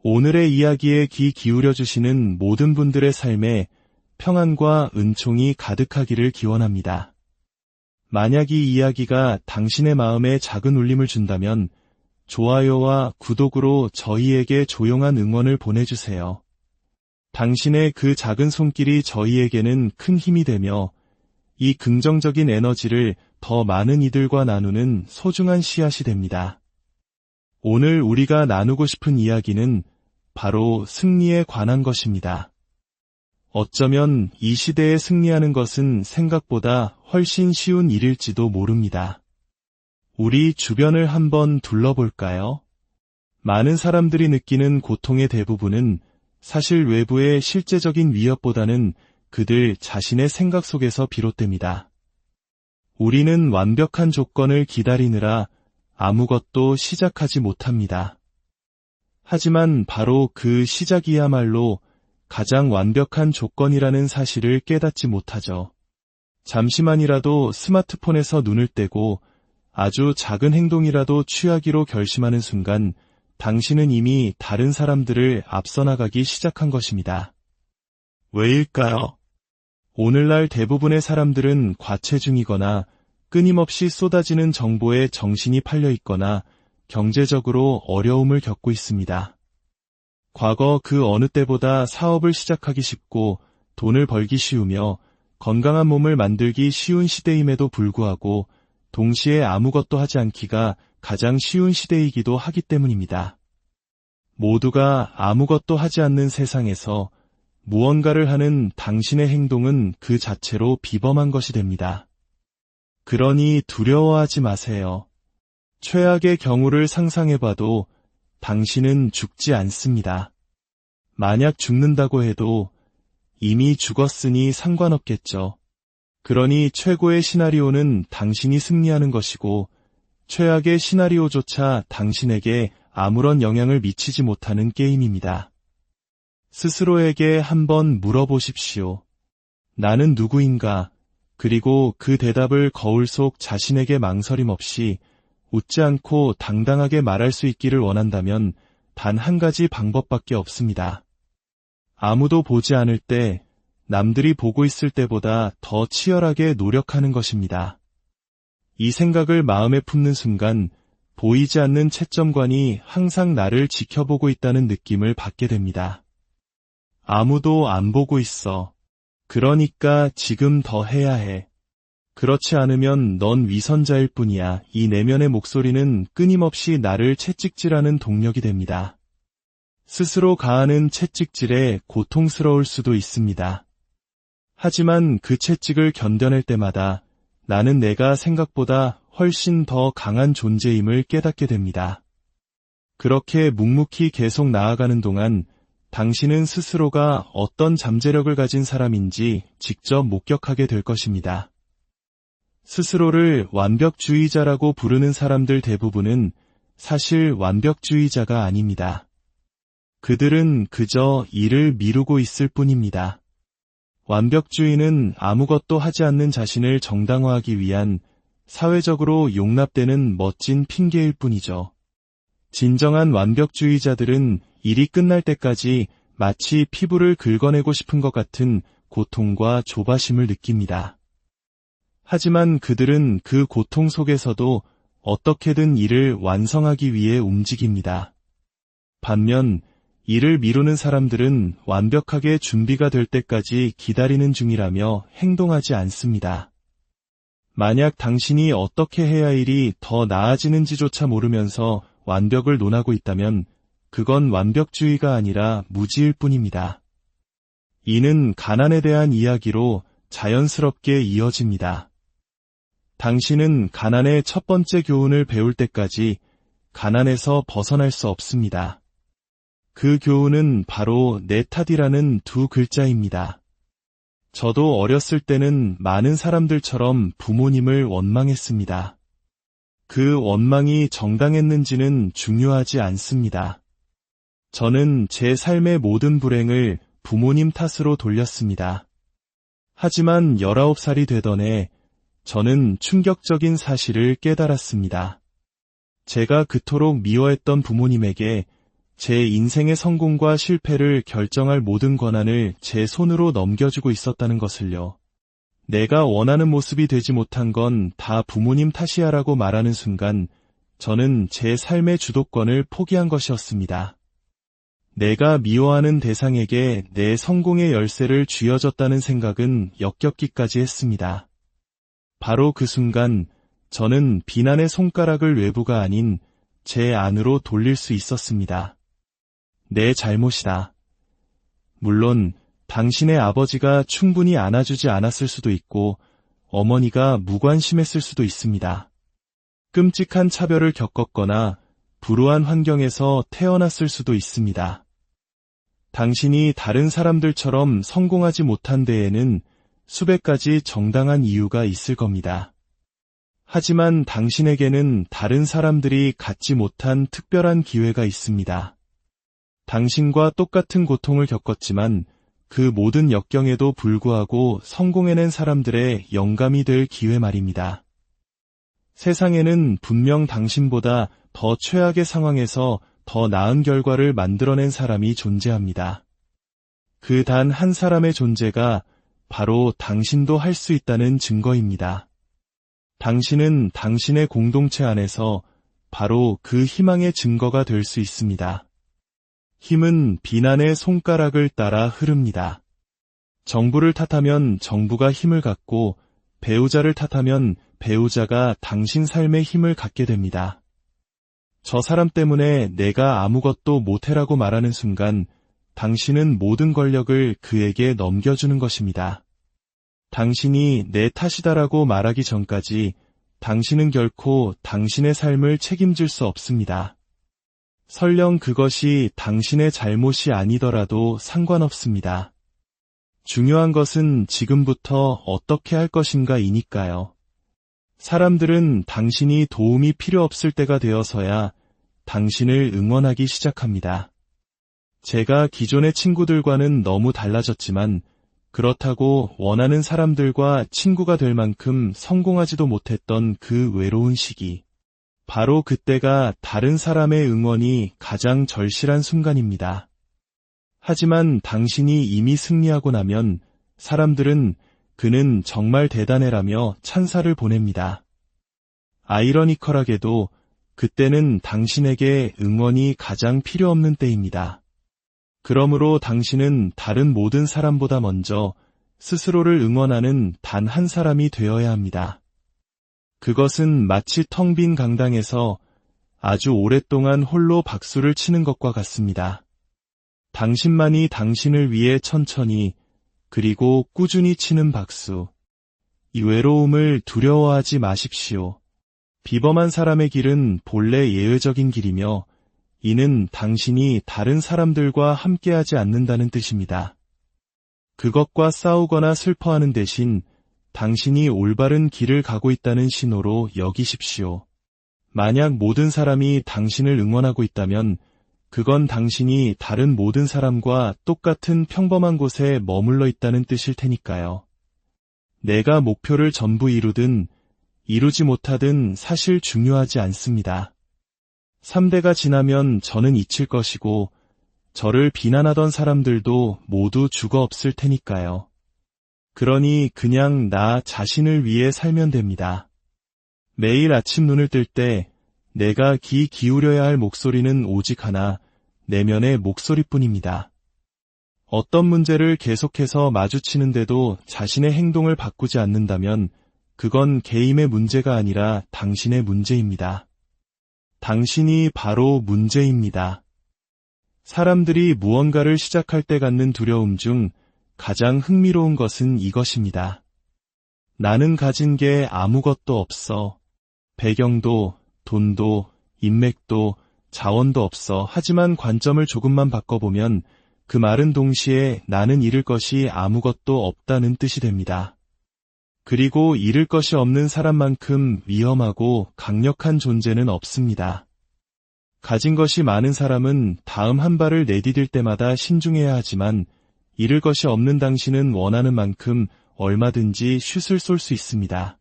오늘의 이야기에 귀 기울여 주시는 모든 분들의 삶에 평안과 은총이 가득하기를 기원합니다. 만약 이 이야기가 당신의 마음에 작은 울림을 준다면 좋아요와 구독으로 저희에게 조용한 응원을 보내주세요. 당신의 그 작은 손길이 저희에게는 큰 힘이 되며 이 긍정적인 에너지를 더 많은 이들과 나누는 소중한 씨앗이 됩니다. 오늘 우리가 나누고 싶은 이야기는 바로 승리에 관한 것입니다. 어쩌면 이 시대에 승리하는 것은 생각보다 훨씬 쉬운 일일지도 모릅니다. 우리 주변을 한번 둘러볼까요? 많은 사람들이 느끼는 고통의 대부분은 사실 외부의 실제적인 위협보다는 그들 자신의 생각 속에서 비롯됩니다. 우리는 완벽한 조건을 기다리느라 아무것도 시작하지 못합니다. 하지만 바로 그 시작이야말로 가장 완벽한 조건이라는 사실을 깨닫지 못하죠. 잠시만이라도 스마트폰에서 눈을 떼고 아주 작은 행동이라도 취하기로 결심하는 순간 당신은 이미 다른 사람들을 앞서 나가기 시작한 것입니다. 왜일까요? 오늘날 대부분의 사람들은 과체중이거나 끊임없이 쏟아지는 정보에 정신이 팔려 있거나 경제적으로 어려움을 겪고 있습니다. 과거 그 어느 때보다 사업을 시작하기 쉽고 돈을 벌기 쉬우며 건강한 몸을 만들기 쉬운 시대임에도 불구하고 동시에 아무것도 하지 않기가 가장 쉬운 시대이기도 하기 때문입니다. 모두가 아무것도 하지 않는 세상에서 무언가를 하는 당신의 행동은 그 자체로 비범한 것이 됩니다. 그러니 두려워하지 마세요. 최악의 경우를 상상해봐도 당신은 죽지 않습니다. 만약 죽는다고 해도 이미 죽었으니 상관없겠죠. 그러니 최고의 시나리오는 당신이 승리하는 것이고 최악의 시나리오조차 당신에게 아무런 영향을 미치지 못하는 게임입니다. 스스로에게 한번 물어보십시오. 나는 누구인가? 그리고 그 대답을 거울 속 자신에게 망설임 없이 웃지 않고 당당하게 말할 수 있기를 원한다면 단 한 가지 방법밖에 없습니다. 아무도 보지 않을 때, 남들이 보고 있을 때보다 더 치열하게 노력하는 것입니다. 이 생각을 마음에 품는 순간 보이지 않는 채점관이 항상 나를 지켜보고 있다는 느낌을 받게 됩니다. 아무도 안 보고 있어. 그러니까 지금 더 해야 해. 그렇지 않으면 넌 위선자일 뿐이야. 이 내면의 목소리는 끊임없이 나를 채찍질하는 동력이 됩니다. 스스로 가하는 채찍질에 고통스러울 수도 있습니다. 하지만 그 채찍을 견뎌낼 때마다 나는 내가 생각보다 훨씬 더 강한 존재임을 깨닫게 됩니다. 그렇게 묵묵히 계속 나아가는 동안 당신은 스스로가 어떤 잠재력을 가진 사람인지 직접 목격하게 될 것입니다. 스스로를 완벽주의자라고 부르는 사람들 대부분은 사실 완벽주의자가 아닙니다. 그들은 그저 일을 미루고 있을 뿐입니다. 완벽주의는 아무것도 하지 않는 자신을 정당화하기 위한 사회적으로 용납되는 멋진 핑계일 뿐이죠. 진정한 완벽주의자들은 일이 끝날 때까지 마치 피부를 긁어내고 싶은 것 같은 고통과 조바심을 느낍니다. 하지만 그들은 그 고통 속에서도 어떻게든 일을 완성하기 위해 움직입니다. 반면 일을 미루는 사람들은 완벽하게 준비가 될 때까지 기다리는 중이라며 행동하지 않습니다. 만약 당신이 어떻게 해야 할 일이 더 나아지는지조차 모르면서 완벽을 논하고 있다면 그건 완벽주의가 아니라 무지일 뿐입니다. 이는 가난에 대한 이야기로 자연스럽게 이어집니다. 당신은 가난의 첫 번째 교훈을 배울 때까지 가난에서 벗어날 수 없습니다. 그 교훈은 바로 내 탓이라는 두 글자입니다. 저도 어렸을 때는 많은 사람들처럼 부모님을 원망했습니다. 그 원망이 정당했는지는 중요하지 않습니다. 저는 제 삶의 모든 불행을 부모님 탓으로 돌렸습니다. 하지만 19살이 되던 해 저는 충격적인 사실을 깨달았습니다. 제가 그토록 미워했던 부모님에게 제 인생의 성공과 실패를 결정할 모든 권한을 제 손으로 넘겨주고 있었다는 것을요. 내가 원하는 모습이 되지 못한 건 다 부모님 탓이야라고 말하는 순간 저는 제 삶의 주도권을 포기한 것이었습니다. 내가 미워하는 대상에게 내 성공의 열쇠를 쥐어줬다는 생각은 역겹기까지 했습니다. 바로 그 순간 저는 비난의 손가락을 외부가 아닌 제 안으로 돌릴 수 있었습니다. 내 잘못이다. 물론 당신의 아버지가 충분히 안아주지 않았을 수도 있고 어머니가 무관심했을 수도 있습니다. 끔찍한 차별을 겪었거나 불우한 환경에서 태어났을 수도 있습니다. 당신이 다른 사람들처럼 성공하지 못한 데에는 수백 가지 정당한 이유가 있을 겁니다. 하지만 당신에게는 다른 사람들이 갖지 못한 특별한 기회가 있습니다. 당신과 똑같은 고통을 겪었지만 그 모든 역경에도 불구하고 성공해낸 사람들의 영감이 될 기회 말입니다. 세상에는 분명 당신보다 더 최악의 상황에서 더 나은 결과를 만들어낸 사람이 존재합니다. 그 단 한 사람의 존재가 바로 당신도 할 수 있다는 증거입니다. 당신은 당신의 공동체 안에서 바로 그 희망의 증거가 될 수 있습니다. 힘은 비난의 손가락을 따라 흐릅니다. 정부를 탓하면 정부가 힘을 갖고 배우자를 탓하면 배우자가 당신 삶의 힘을 갖게 됩니다. 저 사람 때문에 내가 아무것도 못해라고 말하는 순간 당신은 모든 권력을 그에게 넘겨주는 것입니다. 당신이 내 탓이다라고 말하기 전까지 당신은 결코 당신의 삶을 책임질 수 없습니다. 설령 그것이 당신의 잘못이 아니더라도 상관없습니다. 중요한 것은 지금부터 어떻게 할 것인가이니까요. 사람들은 당신이 도움이 필요 없을 때가 되어서야 당신을 응원하기 시작합니다. 제가 기존의 친구들과는 너무 달라졌지만 그렇다고 원하는 사람들과 친구가 될 만큼 성공하지도 못했던 그 외로운 시기. 바로 그때가 다른 사람의 응원이 가장 절실한 순간입니다. 하지만 당신이 이미 승리하고 나면 사람들은 그는 정말 대단해라며 찬사를 보냅니다. 아이러니컬하게도 그때는 당신에게 응원이 가장 필요 없는 때입니다. 그러므로 당신은 다른 모든 사람보다 먼저 스스로를 응원하는 단 한 사람이 되어야 합니다. 그것은 마치 텅 빈 강당에서 아주 오랫동안 홀로 박수를 치는 것과 같습니다. 당신만이 당신을 위해 천천히 그리고 꾸준히 치는 박수. 이 외로움을 두려워하지 마십시오. 비범한 사람의 길은 본래 예외적인 길이며 이는 당신이 다른 사람들과 함께하지 않는다는 뜻입니다. 그것과 싸우거나 슬퍼하는 대신 당신이 올바른 길을 가고 있다는 신호로 여기십시오. 만약 모든 사람이 당신을 응원하고 있다면 그건 당신이 다른 모든 사람과 똑같은 평범한 곳에 머물러 있다는 뜻일 테니까요. 내가 목표를 전부 이루든 이루지 못하든 사실 중요하지 않습니다. 3대가 지나면 저는 잊힐 것이고 저를 비난하던 사람들도 모두 죽어 없을 테니까요. 그러니 그냥 나 자신을 위해 살면 됩니다. 매일 아침 눈을 뜰 때 내가 귀 기울여야 할 목소리는 오직 하나, 내면의 목소리뿐입니다. 어떤 문제를 계속해서 마주치는데도 자신의 행동을 바꾸지 않는다면 그건 개인의 문제가 아니라 당신의 문제입니다. 당신이 바로 문제입니다. 사람들이 무언가를 시작할 때 갖는 두려움 중 가장 흥미로운 것은 이것입니다. 나는 가진 게 아무것도 없어. 배경도, 돈도, 인맥도, 자원도 없어. 하지만 관점을 조금만 바꿔보면 그 말은 동시에 나는 잃을 것이 아무것도 없다는 뜻이 됩니다. 그리고 잃을 것이 없는 사람만큼 위험하고 강력한 존재는 없습니다. 가진 것이 많은 사람은 다음 한 발을 내디딜 때마다 신중해야 하지만 잃을 것이 없는 당신은 원하는 만큼 얼마든지 슛을 쏠 수 있습니다.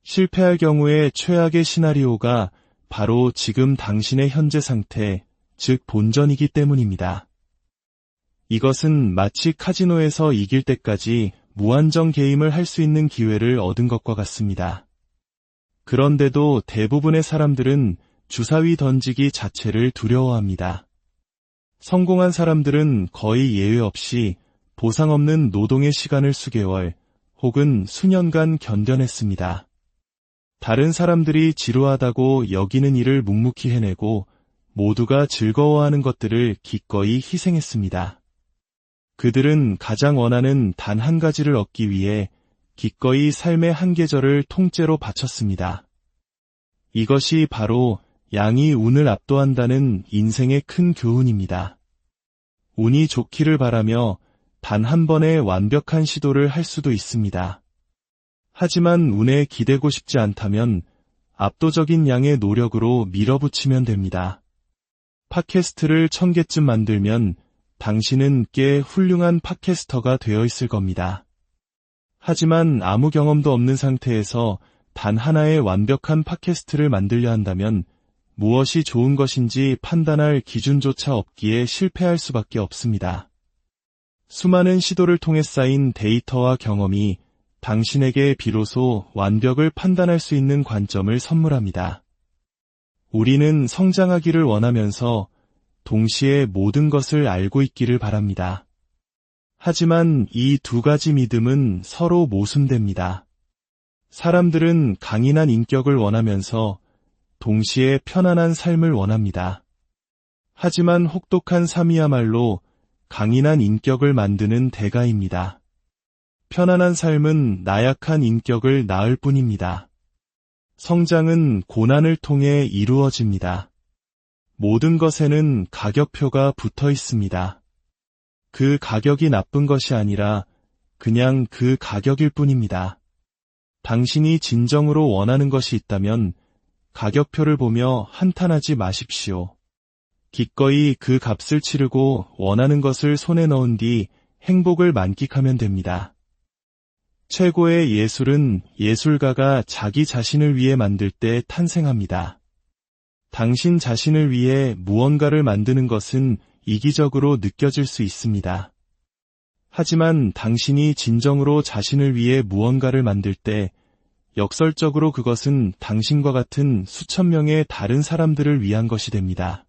실패할 경우에 최악의 시나리오가 바로 지금 당신의 현재 상태, 즉 본전이기 때문입니다. 이것은 마치 카지노에서 이길 때까지 무한정 게임을 할 수 있는 기회를 얻은 것과 같습니다. 그런데도 대부분의 사람들은 주사위 던지기 자체를 두려워합니다. 성공한 사람들은 거의 예외 없이 보상 없는 노동의 시간을 수개월 혹은 수년간 견뎌냈습니다. 다른 사람들이 지루하다고 여기는 일을 묵묵히 해내고 모두가 즐거워하는 것들을 기꺼이 희생했습니다. 그들은 가장 원하는 단 한 가지를 얻기 위해 기꺼이 삶의 한 계절을 통째로 바쳤습니다. 이것이 바로 양이 운을 압도한다는 인생의 큰 교훈입니다. 운이 좋기를 바라며 단 한 번의 완벽한 시도를 할 수도 있습니다. 하지만 운에 기대고 싶지 않다면 압도적인 양의 노력으로 밀어붙이면 됩니다. 팟캐스트를 1000개쯤 만들면 당신은 꽤 훌륭한 팟캐스터가 되어 있을 겁니다. 하지만 아무 경험도 없는 상태에서 단 하나의 완벽한 팟캐스트를 만들려 한다면 무엇이 좋은 것인지 판단할 기준조차 없기에 실패할 수밖에 없습니다. 수많은 시도를 통해 쌓인 데이터와 경험이 당신에게 비로소 완벽을 판단할 수 있는 관점을 선물합니다. 우리는 성장하기를 원하면서 동시에 모든 것을 알고 있기를 바랍니다. 하지만 이 두 가지 믿음은 서로 모순됩니다. 사람들은 강인한 인격을 원하면서 동시에 편안한 삶을 원합니다. 하지만 혹독한 삶이야말로 강인한 인격을 만드는 대가입니다. 편안한 삶은 나약한 인격을 낳을 뿐입니다. 성장은 고난을 통해 이루어집니다. 모든 것에는 가격표가 붙어 있습니다. 그 가격이 나쁜 것이 아니라 그냥 그 가격일 뿐입니다. 당신이 진정으로 원하는 것이 있다면 가격표를 보며 한탄하지 마십시오. 기꺼이 그 값을 치르고 원하는 것을 손에 넣은 뒤 행복을 만끽하면 됩니다. 최고의 예술은 예술가가 자기 자신을 위해 만들 때 탄생합니다. 당신 자신을 위해 무언가를 만드는 것은 이기적으로 느껴질 수 있습니다. 하지만 당신이 진정으로 자신을 위해 무언가를 만들 때 역설적으로 그것은 당신과 같은 수천 명의 다른 사람들을 위한 것이 됩니다.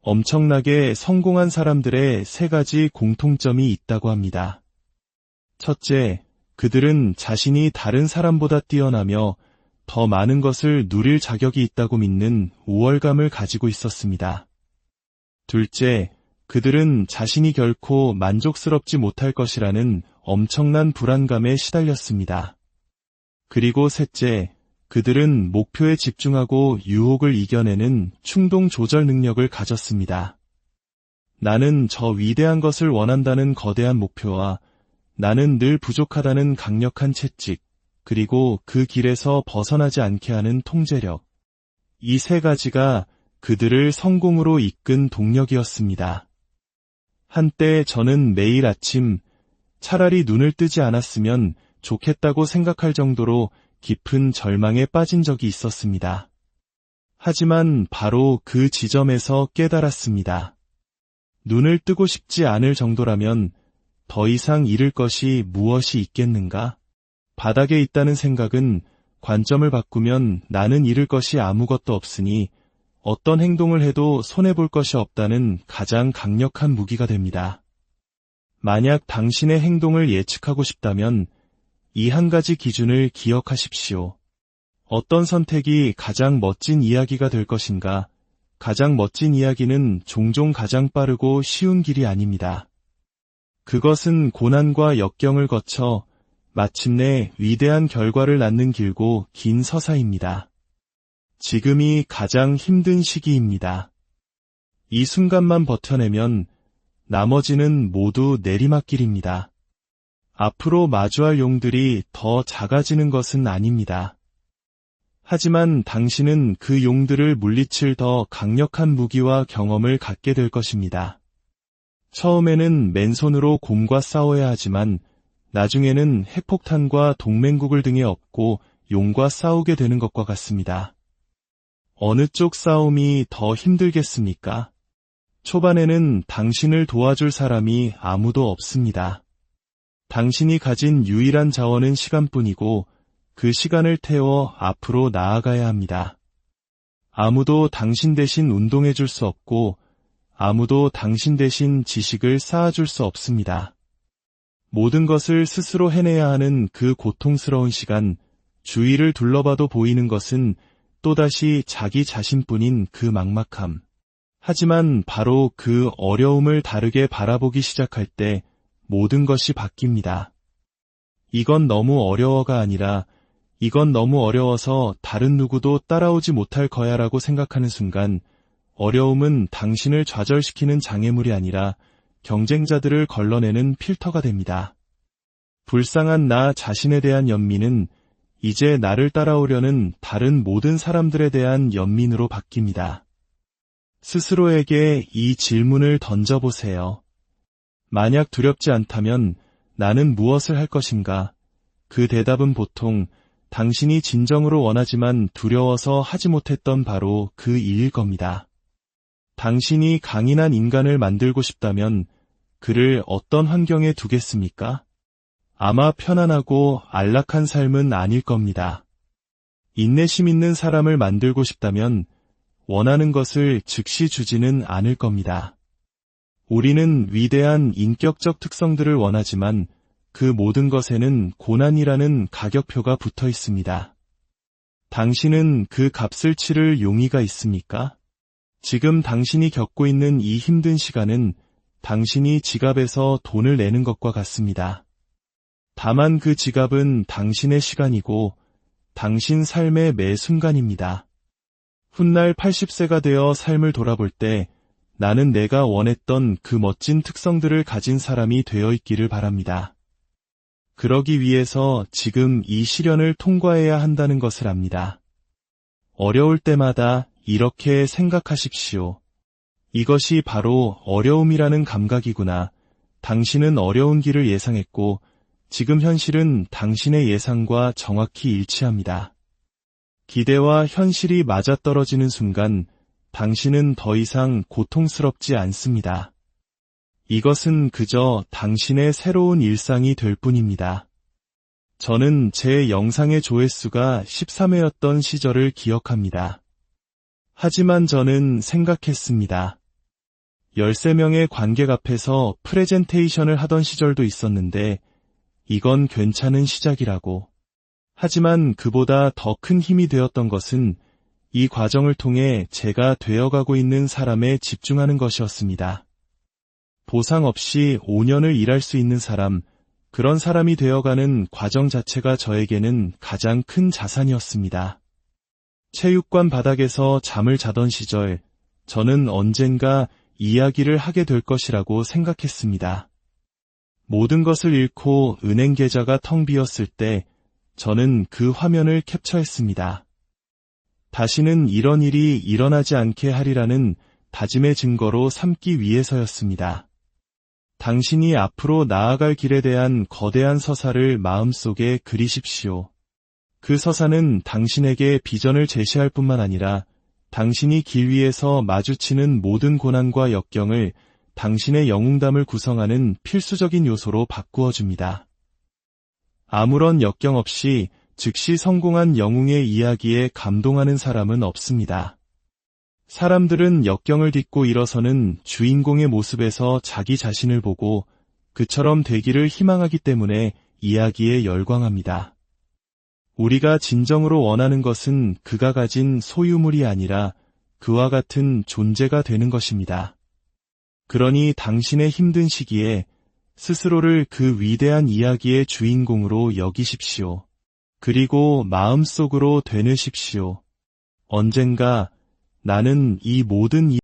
엄청나게 성공한 사람들의 세 가지 공통점이 있다고 합니다. 첫째, 그들은 자신이 다른 사람보다 뛰어나며 더 많은 것을 누릴 자격이 있다고 믿는 우월감을 가지고 있었습니다. 둘째, 그들은 자신이 결코 만족스럽지 못할 것이라는 엄청난 불안감에 시달렸습니다. 그리고 셋째, 그들은 목표에 집중하고 유혹을 이겨내는 충동 조절 능력을 가졌습니다. 나는 저 위대한 것을 원한다는 거대한 목표와 나는 늘 부족하다는 강력한 채찍, 그리고 그 길에서 벗어나지 않게 하는 통제력. 이 세 가지가 그들을 성공으로 이끈 동력이었습니다. 한때 저는 매일 아침 차라리 눈을 뜨지 않았으면 좋겠다고 생각할 정도로 깊은 절망에 빠진 적이 있었습니다. 하지만 바로 그 지점에서 깨달았습니다. 눈을 뜨고 싶지 않을 정도라면 더 이상 잃을 것이 무엇이 있겠는가? 바닥에 있다는 생각은 관점을 바꾸면 나는 잃을 것이 아무것도 없으니 어떤 행동을 해도 손해볼 것이 없다는 가장 강력한 무기가 됩니다. 만약 당신의 행동을 예측하고 싶다면 이 한 가지 기준을 기억하십시오. 어떤 선택이 가장 멋진 이야기가 될 것인가? 가장 멋진 이야기는 종종 가장 빠르고 쉬운 길이 아닙니다. 그것은 고난과 역경을 거쳐 마침내 위대한 결과를 낳는 길고 긴 서사입니다. 지금이 가장 힘든 시기입니다. 이 순간만 버텨내면 나머지는 모두 내리막길입니다. 앞으로 마주할 용들이 더 작아지는 것은 아닙니다. 하지만 당신은 그 용들을 물리칠 더 강력한 무기와 경험을 갖게 될 것입니다. 처음에는 맨손으로 곰과 싸워야 하지만 나중에는 핵폭탄과 동맹국을 등에 업고 용과 싸우게 되는 것과 같습니다. 어느 쪽 싸움이 더 힘들겠습니까? 초반에는 당신을 도와줄 사람이 아무도 없습니다. 당신이 가진 유일한 자원은 시간뿐이고 그 시간을 태워 앞으로 나아가야 합니다. 아무도 당신 대신 운동해 줄 수 없고 아무도 당신 대신 지식을 쌓아줄 수 없습니다. 모든 것을 스스로 해내야 하는 그 고통스러운 시간, 주위를 둘러봐도 보이는 것은 또다시 자기 자신뿐인 그 막막함. 하지만 바로 그 어려움을 다르게 바라보기 시작할 때 모든 것이 바뀝니다. 이건 너무 어려워가 아니라 이건 너무 어려워서 다른 누구도 따라오지 못할 거야라고 생각하는 순간 어려움은 당신을 좌절시키는 장애물이 아니라 경쟁자들을 걸러내는 필터가 됩니다. 불쌍한 나 자신에 대한 연민은 이제 나를 따라오려는 다른 모든 사람들에 대한 연민으로 바뀝니다. 스스로에게 이 질문을 던져보세요. 만약 두렵지 않다면 나는 무엇을 할 것인가? 그 대답은 보통 당신이 진정으로 원하지만 두려워서 하지 못했던 바로 그 일일 겁니다. 당신이 강인한 인간을 만들고 싶다면 그를 어떤 환경에 두겠습니까? 아마 편안하고 안락한 삶은 아닐 겁니다. 인내심 있는 사람을 만들고 싶다면 원하는 것을 즉시 주지는 않을 겁니다. 우리는 위대한 인격적 특성들을 원하지만 그 모든 것에는 고난이라는 가격표가 붙어 있습니다. 당신은 그 값을 치를 용의가 있습니까? 지금 당신이 겪고 있는 이 힘든 시간은 당신이 지갑에서 돈을 내는 것과 같습니다. 다만 그 지갑은 당신의 시간이고 당신 삶의 매 순간입니다. 훗날 80세가 되어 삶을 돌아볼 때 나는 내가 원했던 그 멋진 특성들을 가진 사람이 되어 있기를 바랍니다. 그러기 위해서 지금 이 시련을 통과해야 한다는 것을 압니다. 어려울 때마다 이렇게 생각하십시오. 이것이 바로 어려움이라는 감각이구나. 당신은 어려운 길을 예상했고 지금 현실은 당신의 예상과 정확히 일치합니다. 기대와 현실이 맞아떨어지는 순간 당신은 더 이상 고통스럽지 않습니다. 이것은 그저 당신의 새로운 일상이 될 뿐입니다. 저는 제 영상의 조회수가 13회였던 시절을 기억합니다. 하지만 저는 생각했습니다. 13명의 관객 앞에서 프레젠테이션을 하던 시절도 있었는데 이건 괜찮은 시작이라고. 하지만 그보다 더 큰 힘이 되었던 것은 이 과정을 통해 제가 되어가고 있는 사람에 집중하는 것이었습니다. 보상 없이 5년을 일할 수 있는 사람, 그런 사람이 되어가는 과정 자체가 저에게는 가장 큰 자산이었습니다. 체육관 바닥에서 잠을 자던 시절, 저는 언젠가 이야기를 하게 될 것이라고 생각했습니다. 모든 것을 잃고 은행 계좌가 텅 비었을 때 저는 그 화면을 캡처했습니다. 다시는 이런 일이 일어나지 않게 하리라는 다짐의 증거로 삼기 위해서였습니다. 당신이 앞으로 나아갈 길에 대한 거대한 서사를 마음속에 그리십시오. 그 서사는 당신에게 비전을 제시할 뿐만 아니라 당신이 길 위에서 마주치는 모든 고난과 역경을 당신의 영웅담을 구성하는 필수적인 요소로 바꾸어 줍니다. 아무런 역경 없이 즉시 성공한 영웅의 이야기에 감동하는 사람은 없습니다. 사람들은 역경을 딛고 일어서는 주인공의 모습에서 자기 자신을 보고 그처럼 되기를 희망하기 때문에 이야기에 열광합니다. 우리가 진정으로 원하는 것은 그가 가진 소유물이 아니라 그와 같은 존재가 되는 것입니다. 그러니 당신의 힘든 시기에 스스로를 그 위대한 이야기의 주인공으로 여기십시오. 그리고 마음속으로 되뇌십시오. 언젠가 나는 이 모든